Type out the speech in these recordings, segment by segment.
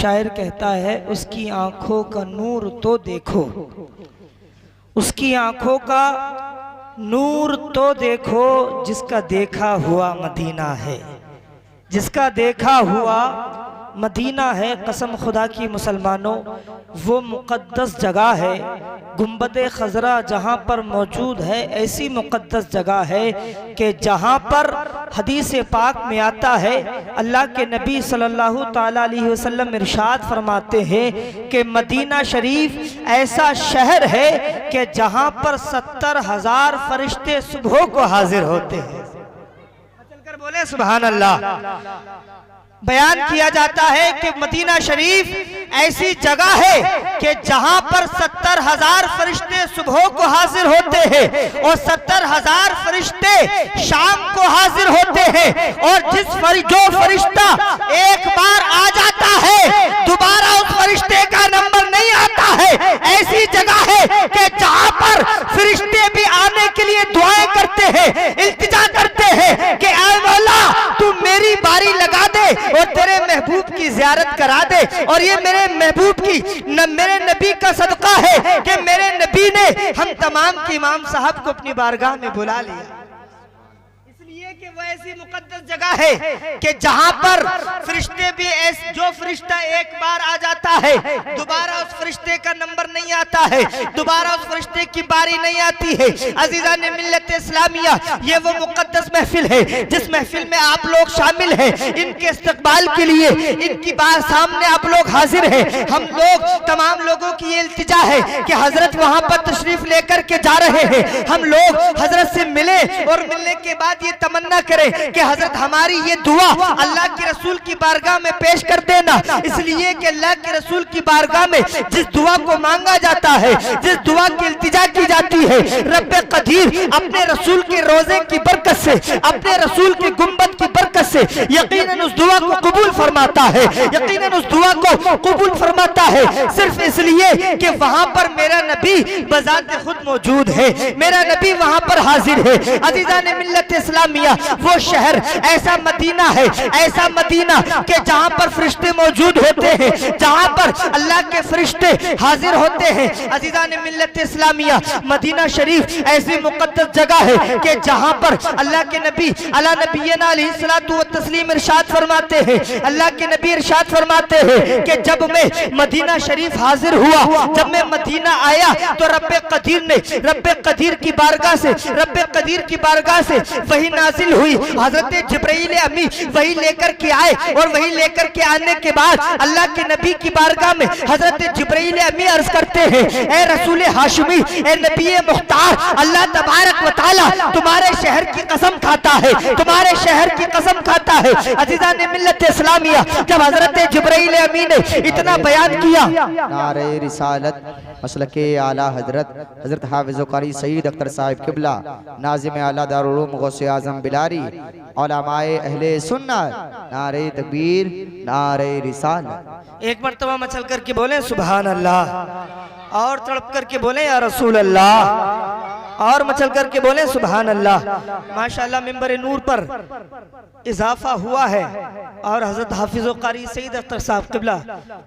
शायर कहता है, उसकी आंखों का नूर तो देखो, उसकी आंखों का नूर तो देखो, जिसका देखा हुआ मदीना है, जिसका देखा हुआ मदीना है। कसम खुदा की मुसलमानों, वो मुक़द्दस जगह है, गुंबद खजरा जहाँ पर मौजूद है, ऐसी मुक़द्दस जगह है कि जहाँ पर हदीस पाक में आता है, अल्लाह के नबी सल्लल्लाहु ताला अलैहि वसल्लम इरशाद फरमाते हैं कि मदीना शरीफ ऐसा शहर है कि जहाँ पर 70,000 फरिश्ते सुबह को हाजिर होते हैं। चलकर बोले सुभान अल्लाह। बयान किया जाता है कि मदीना शरीफ ऐसी जगह है कि जहां पर 70,000 फरिश्ते सुबह को हाजिर होते हैं और 70,000 फरिश्ते शाम को हाजिर होते हैं, और जो फरिश्ता एक बार आ जाता है दोबारा उस फरिश्ते का नंबर नहीं आता है। ऐसी जगह है कि जहां पर फरिश्ते भी आने के लिए दुआएं करते हैं, इल्तिजा करते हैं कि ऐ मौला तू मेरी बारी लगा दे और तेरे महबूब की ज़ियारत करा दे। और ये मेरे महबूब की मेरे नबी का सदका है कि मेरे नबी ने हम तमाम के इमाम साहब को अपनी बारगाह में बुला लिया, इसलिए कि वो ऐसी मुकद्दस जगह है कि जहां पर फरिश्ते भी जो फरिश्ता एक बार आ जाता है दोबारा उस फरिश्ते का नंबर नहीं आता है, दोबारा उस फरिश्ते की बारी नहीं आती है। अजीज़ान मिल्लत इस्लामिया, ये वो मुकद्दस महफिल है जिस महफिल में आप लोग शामिल हैं। इनके इस्तकबाल के लिए इनकी बात सामने आप लोग हाजिर हैं। हम लोग तमाम लोगों की ये इल्तिजा है कि हजरत वहां पर तशरीफ लेकर के जा रहे हैं, हम लोग हजरत से मिले और मिलने के बाद ये तमन्ना करें कि हजरत हमारी ये दुआ अल्लाह के रसूल की बारगाह में पेश कर देना, इसलिए कि अल्लाह के रसूल की बारगाह में जिस दुआ को मांगा जाता है, जिस दुआ की इल्तिजा की जाती है, रब्बे कदीर अपने रसूल के रोजे की बरकत से, अपने रसूल की गुंबद की बरकत से यकीनन उस दुआ को कबूल फरमाता है, यकीनन उस दुआ को कबूल फरमाता है, सिर्फ इसलिए कि वहां पर मेरा नबी बजाते खुद मौजूद है, मेरा नबी वहां पर हाजिर है। अज़ीज़ान मिल्लत इस्लामिया, वो शहर ऐसा मदीना है, ऐसा मदीना कि जहां पर फरिश्ते मौजूद होते हैं, जहां पर अल्लाह के फरिश्ते हाजिर होते हैं। अज़ीज़ान मिल्लत इस्लामिया, मदीना शरीफ ऐसी मुक़द्दस जगह है कि जहां पर अल्लाह के नबी अला नबीना अलैहिस्सलातु व तस्लीम इरशाद फरमाते हैं, अल्लाह के नबी इरशाद फरमाते हैं कि जब मैं मदीना शरीफ हाजिर हुआ, जब मैं मदीना आया तो रब्बे कदीर ने रब्बे कदीर की बारगाह से, रब्बे कदीर की बारगाह से वही नाजिल हुई। हजरत जिब्राइल अमी वही लेकर के आए और वही लेकर के आने के बाद अल्लाह के नबी की बारगाह में हजरत जिब्राइल अमी अर्ज करते हैं, ए रसूल हाशमी, ए नबी मुख्तार, अल्लाह तबारक व तआला तुम्हारे शहर की कसम खाता है, तुम्हारे शहर की कसम खाता है। अज़ीज़ान मिल्लत इस्लामिया, जब हजरत जिब्राइल अमी ने इतना बयान किया, नारे रिसालत मसलके आला हजरत हाफिज़ कारी सईद अख्तर साहिब किबला, नाज़िम आला दारुल उलूम गौसे आज़म बिलारी, उलमाए अहले सुन्नत, नारे तकबीर, नारे रिसालत। एक मर्तबा मचल करके बोले सुभान अल्लाह, और तड़प करके बोले या रसूल अल्लाह, और मचल करके बोले सुभान अल्लाह। माशाअल्लाह मिंबर नूर पर इजाफा हुआ है और हजरत हाफिज़ कारी सईद अख्तर साहब किबला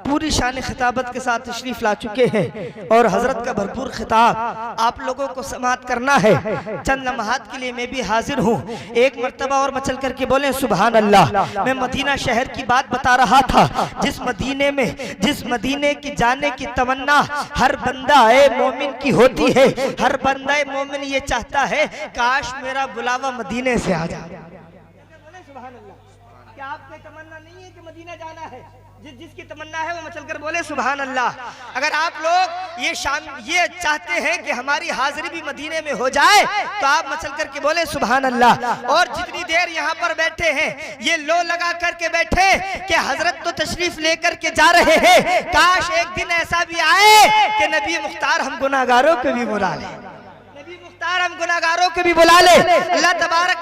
पूरी शान खिताबत के साथ तशरीफ ला चुके हैं और हजरत का भरपूर खिताब आप लोगों को समाअत करना है। चंद लम्हात के लिए मैं भी हाजिर हूँ। एक मर्तबा और मचल करके बोले सुभान अल्लाह। मैं मदीना शहर की बात बता रहा था, जिस मदीने की जाने की तमन्ना हर बंदा मोमिन की होती है। हर बंदा मोमिन ये चाहता है काश मेरा बुलावा मदीने से आ जाए। क्या आपकी तमन्ना नहीं है कि मदीना जाना है? जिसकी तमन्ना है वो मचल कर बोले सुभान अल्लाह। अगर आप लोग ये चाहते हैं कि हमारी हाजिरी भी मदीने में हो जाए तो आप मचल कर के बोले सुभान अल्लाह। और जितनी देर यहाँ पर बैठे हैं ये लो लगा करके बैठे कि हजरत तो तशरीफ लेकर के जा रहे हैं, काश एक दिन ऐसा भी आए कि नबी मुख्तार हम गुनाहगारों को भी बुला ले। यार हम गुनाहगारों को भी बुला ले। अल्लाह तबारक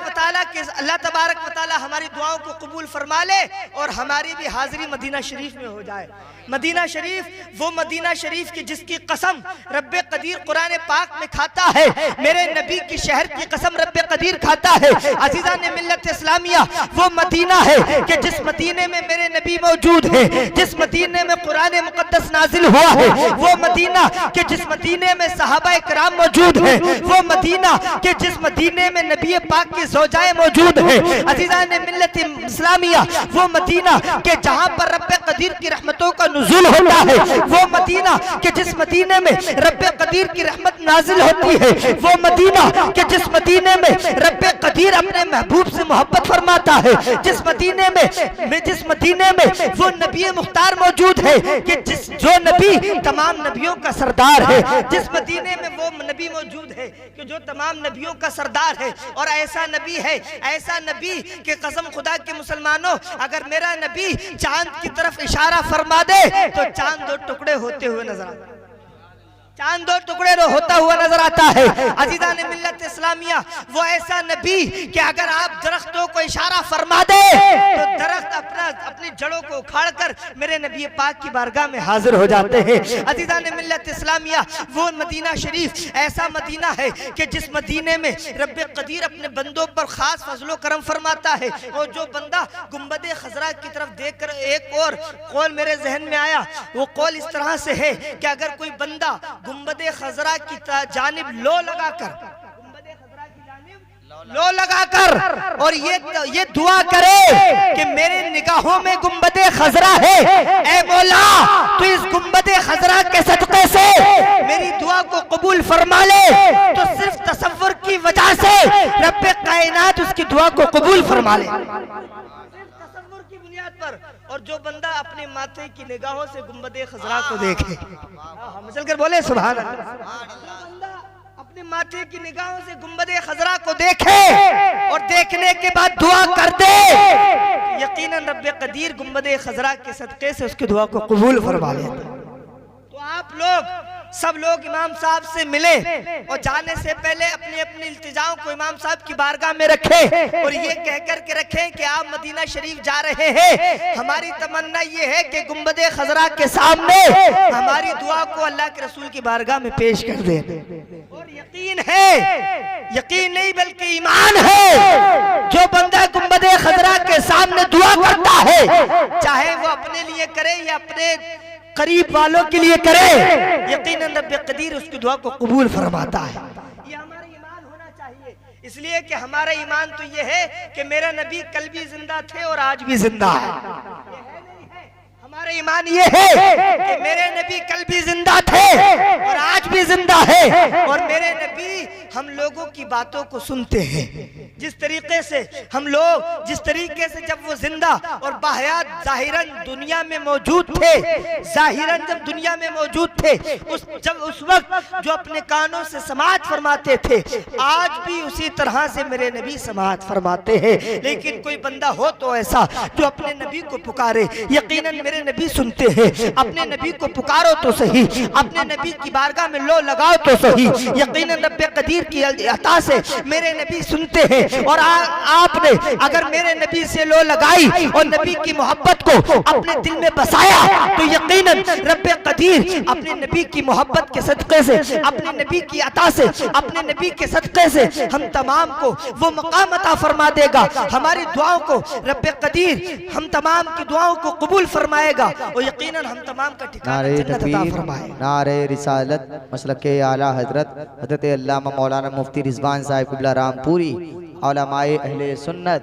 व तआला हमारी दुआओं को कबूल फरमा ले और हमारी भी हाजिरी मदीना शरीफ में हो जाए। मदीना शरीफ, वो मदीना शरीफ की जिसकी कसम रब्बे कदीर कुरान पाक में खाता है, मेरे नबी की शहर की कसम रब्बे कदीर खाता है। अजीजा ने मिल्लत इस्लामिया, वो मदीना है कि जिस मदीने में मेरे नबी मौजूद है, जिस मदीने में कुरान मुकद्दस नाजिल हुआ है, वो मदीना कि जिस मदीने में सहाबा इकराम मौजूद है, वो मदीना कि जिस मदीने में नबी पाक की ज़ौजाएं मौजूद है। अजीजा ने मिल्लत इस्लामिया, वो मदीना कि जहां पर रब्बे कदीर की रहमतों का नुज़ूल होता है, वो मदीना कि जिस मदीने में रब्बे कदीर की रहमत नाजिल होती है, वो मदीना कि जिस मदीने में रब्बे कदीर अपने महबूब से मोहब्बत फरमाता है, जिस मदीने में वो नबी मुख्तार मौजूद है कि जो नबी तमाम नबियों का सरदार है, जिस मदीने में वो नबी मौजूद है कि जो तमाम नबियों का सरदार है। और ऐसा नबी है, ऐसा नबी कि कसम खुदा के मुसलमानों, अगर मेरा नबी चांद की तरफ इशारा फरमा दे तो चांद दो टुकड़े होते हुए नजर आता है, चांद दो टुकड़े होता हुआ नजर आता है। अजीजा ने मिल्लत इस्लामिया, वो ऐसा नबी कि अगर आप दरख्तों को इशारा फरमा दे तो दरख्त अपनी जड़ों को उखाड़ कर मेरे नबी पाक की बारगाह में हाजिर हो जाते हैं। अजीजा ने मिल्लत इस्लामिया, वो मदीना शरीफ ऐसा मदीना है कि जिस मदीने में रब्बे कदीर अपने बंदों पर खास फजलो करम फरमाता है। और जो बंदा गुंबदे खजरा की तरफ देख कर, एक और कौल मेरे जहन में आया, वो कौल इस तरह से है कि अगर कोई बंदा गुंबदे खजरा की जानिब लो लगाकर और ये दुआ करे कि मेरे निगाहों में गुंबदे खजरा है, ऐ मौला तो इस गुंबदे खजरा के सदक़े से मेरी दुआ को कबूल फरमा ले, तो सिर्फ तसव्वुर की वजह से रब्बे कायनात उसकी दुआ को कबूल फरमा ले, तसव्वुर की बुनियाद पर। और जो बंदा अपने माथे की निगाहों से गुंबदे खजरा को देखे, हम चलकर बोले सुभान अल्लाह, अपने माथे की निगाहों से गुंबदे खजरा को देखे और देखने के बाद दुआ कर दे, यकीनन रब्बे कदीर गुंबदे खजरा के सदक़े से उसकी दुआ को कबूल फरमा लेता। तो आप लोग सब लोग इमाम साहब से मिले और जाने से पहले अपनी अपनी इल्तिजाओं को इमाम साहब की बारगाह में रखें और ये कह कर के रखें कि आप मदीना शरीफ जा रहे हैं। हमारी तमन्ना ये है कि गुंबदे खजरा के सामने हमारी दुआ को अल्लाह के रसूल की बारगाह में पेश कर दें। और यकीन है, यकीन नहीं बल्कि ईमान है, जो बंदा गुंबदे खजरा के सामने दुआ करता है, चाहे वो अपने लिए करे या अपने करीब वालों के लिए करे, यकीनन रब्बे कदीर उसकी दुआ को कबूल फरमाता है। ये हमारा ईमान होना चाहिए। इसलिए कि हमारा ईमान तो ये है कि मेरा नबी कल भी जिंदा थे और आज भी जिंदा है। हमारा ईमान ये है कि मेरे नबी कल भी जिंदा थे और आज भी जिंदा है। और मेरे नबी हम लोगों की बातों को सुनते हैं। जिस तरीके से हम लोग, जिस तरीके से जब वो जिंदा और बाहयात जाहिरन दुनिया में मौजूद थे, जाहिरन जब दुनिया में मौजूद थे, उस वक्त जो अपने कानों से समाअत फरमाते थे, आज भी उसी तरह से मेरे नबी समाअत फरमाते हैं। लेकिन कोई बंदा हो तो ऐसा जो अपने नबी को पुकारे, यकीनन मेरे नबी सुनते हैं। अपने नबी को पुकारो तो सही, अपने नबी की बारगाह में लो लगाओ तो सही, यकीनन रब्बे कदीर की अता से मेरे नबी सुनते हैं। और आपने अगर मेरे नबी से लो लगाई और नबी की मोहब्बत को अपने दिल में बसाया, तो यकीनन रब्बे कदीर अपने नबी की मोहब्बत के सदक़े से, अपने नबी की अता से, अपने नबी के सदक़े से हम तमाम को वो मकाम अता फरमा देगा। हमारी दुआओं को रब्बे कदीर हम तमाम की दुआओं को कबूल फरमाएगा और यकीनन हम तमाम का ठिकाना जन्नत अता फरमाएगा। नारे रिसालत मसलके आला हजरत हज़रत अल्लामा मौलाना मुफ्ती रिजवान साहिब क़िबला रामपुरी, उलमाए अहले सुन्नत,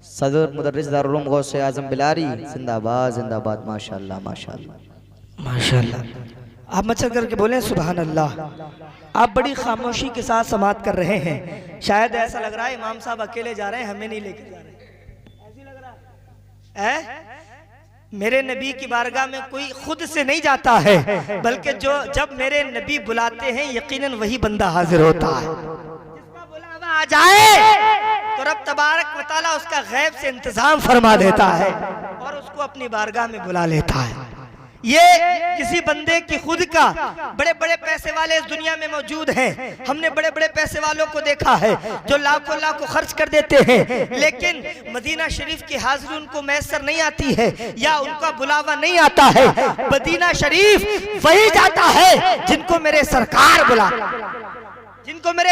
सदर मुदर्रिस दारुल उलूम गौसे आज़म बिलारी, जिंदाबाद जिंदाबाद, माशाअल्लाह माशाअल्लाह माशाअल्लाह। आप मचल करके बोलें सुभान अल्लाह। आप बड़ी खामोशी के साथ समाअत कर रहे हैं। शायद ऐसा लग रहा है इमाम साहब अकेले जा रहे हैं, हमें नहीं लेके जा रहे, ऐसी लग रहा है। मेरे नबी की बारगाह में कोई खुद से नहीं जाता है, बल्कि जो जब मेरे नबी बुलाते हैं यकीनन वही बंदा हाजिर होता है। जिसका बुलावा आ जाए तो रब तबारक व तआला उसका गैब से इंतजाम फरमा देता है और उसको अपनी बारगाह में बुला लेता है। ये किसी बंदे की खुद का, बड़े बड़े पैसे वाले इस दुनिया में मौजूद हैं, हमने बड़े बड़े पैसे वालों को देखा है जो लाखों लाखों खर्च कर देते हैं, लेकिन मदीना शरीफ की हाजिरी उनको मैसर नहीं आती है या उनका बुलावा नहीं आता है। मदीना शरीफ वही जाता है जिनको मेरे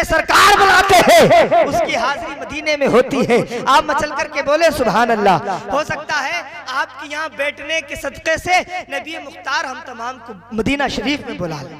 सरकार बुलाते हैं, उसकी हाजिरी मदीने में होती है। आप मचल करके बोले सुभान अल्लाह। हो सकता है आपके यहाँ बैठने के सदक़े से नबी मुख्तार हम तमाम को मदीना शरीफ में बुला लें,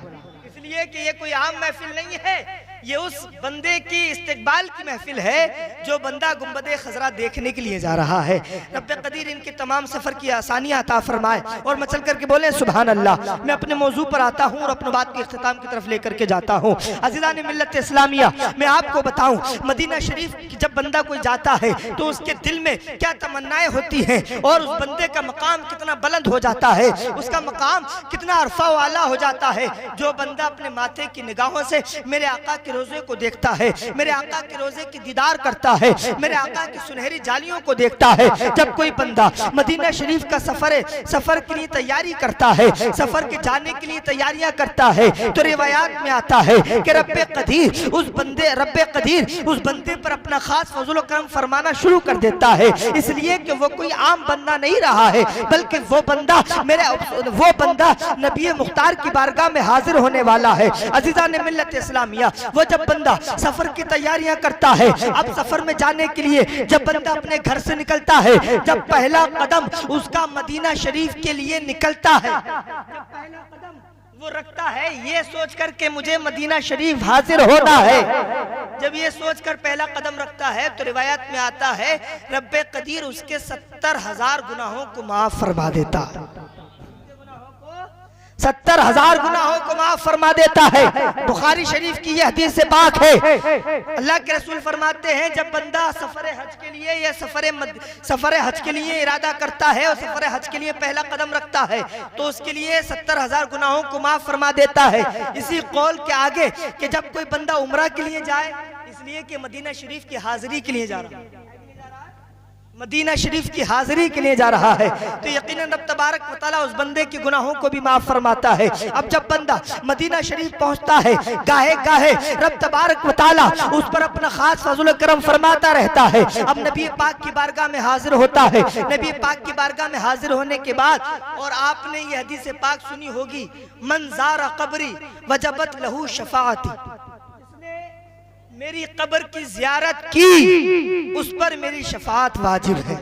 इसलिए कि ये कोई आम महफिल नहीं है, ये उस बंदे की इस्तकबाल की महफिल है जो बंदा गुंबदे खजरा देखने के लिए जा रहा है। रब्बे कदीर इनके तमाम सफर की आसानियां अता फरमाए और मचल करके बोले सुभान अल्लाह। मैं अपने मौजू पर आता हूँ और अपने बात के इख्तिताम की तरफ लेकर के जाता हूँ। अज़ीज़ान मिल्लत इस्लामिया, मैं आपको बताऊँ मदीना शरीफ जब बंदा कोई जाता है तो उसके दिल में क्या तमन्नाएं होती हैं और उस बंदे का मकाम कितना बुलंद हो जाता है, उसका मकाम कितना अरफा वाला हो जाता है। जो बंदा अपने माथे की निगाहों से मेरे आका के रोजे को देखता है, मेरे आका के रोजे की दीदार करता है, मेरे आका की सुनहरी जालियों को देखता है। जब कोई बंदा मदीना शरीफ का सफर के लिए तैयारी करता है, सफर के जाने के लिए तैयारियां करता है, तो रिवायात में आता है कि रब्बे कदीर उस बंदे पर अपना खास फजल व करम फरमाना शुरू कर देता है, इसलिए कि वो कोई आम बंदा नहीं रहा है, बल्कि वो बंदा नबी मुख्तार की बारगाह में हाजिर होने वाला है। अज़ीज़ान मिल्लत इस्लामिया, वो जब बंदा सफर की तैयारियां करता है, अब सफर में जाने के लिए जब बंदा अपने घर से निकलता है, जब पहला कदम उसका मदीना शरीफ के लिए निकलता है, जब पहला कदम वो रखता है ये सोच कर के मुझे मदीना शरीफ हाजिर होना है, जब ये सोचकर पहला कदम रखता है तो रिवायत में आता है रब्बे कदीर उसके 70,000 गुनाहों को माफ फरमा देता है, 70,000 गुनाहों को माफ फरमा देता है। बुखारी शरीफ की यह हदीस से पाक है। अल्लाह के रसूल फरमाते हैं जब बंदा सफर हज के लिए या सफर हज के लिए इरादा करता है और सफर हज के लिए पहला कदम रखता है तो उसके लिए 70,000 गुनाहों को माफ फरमा देता है। इसी कौल के आगे कि जब कोई बंदा उम्रा के लिए जाए, इसलिए कि मदीना शरीफ की हाजिरी के लिए जा रहा है, मदीना शरीफ की हाजिरी के लिए जा रहा है, तो यकीनन रब तबारक व तआला उस बंदे के गुनाहों को भी माफ फरमाता है। अब जब बंदा मदीना शरीफ पहुंचता है, गाहे गाहे रब तबारक व तआला उस पर अपना खास फजल करम फरमाता रहता है। अब नबी पाक की बारगाह में हाजिर होता है। नबी पाक की बारगाह में हाजिर होने के बाद, और आपने ये हदीस पाक सुनी होगी, मन ज़ारा कब्री वजबत लहू शफाअती, मेरी कब्र की जियारत की उस पर मेरी शफाअत वाजिब है,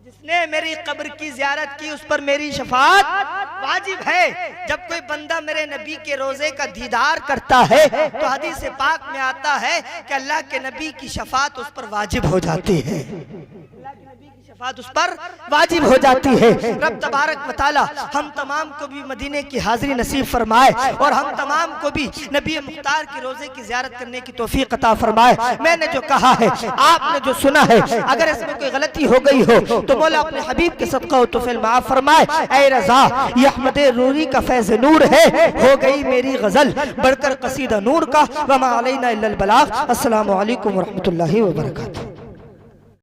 जिसने मेरी कब्र की जियारत की उस पर मेरी शफाअत वाजिब है। जब कोई बंदा मेरे नबी के रोजे का दीदार करता है तो हदीस पाक में आता है कि अल्लाह के नबी की शफाअत उस पर वाजिब हो जाती है, उस पर वाजिब हो जाती है। रब तबारक व तआला हम तमाम को भी मदीने की हाजिरी नसीब फरमाए और हम तमाम को भी नबी मुख्तार के रोजे की ज़ियारत करने की तौफीक अता फरमाए। मैंने जो कहा है, आपने जो सुना है, अगर इसमें कोई गलती हो गई हो तो मौला अपने हबीब के सदका व तौफील माफ फरमाए। ऐ रज़ा ये अहमद रूरी का फैज़ नूर है, हो गई मेरी गजल बढ़कर कसीदा नूर का। वमा अलैना इल्लल बलाग। अस्सलामु अलैकुम व रहमतुल्लाहि व बरकातुहू।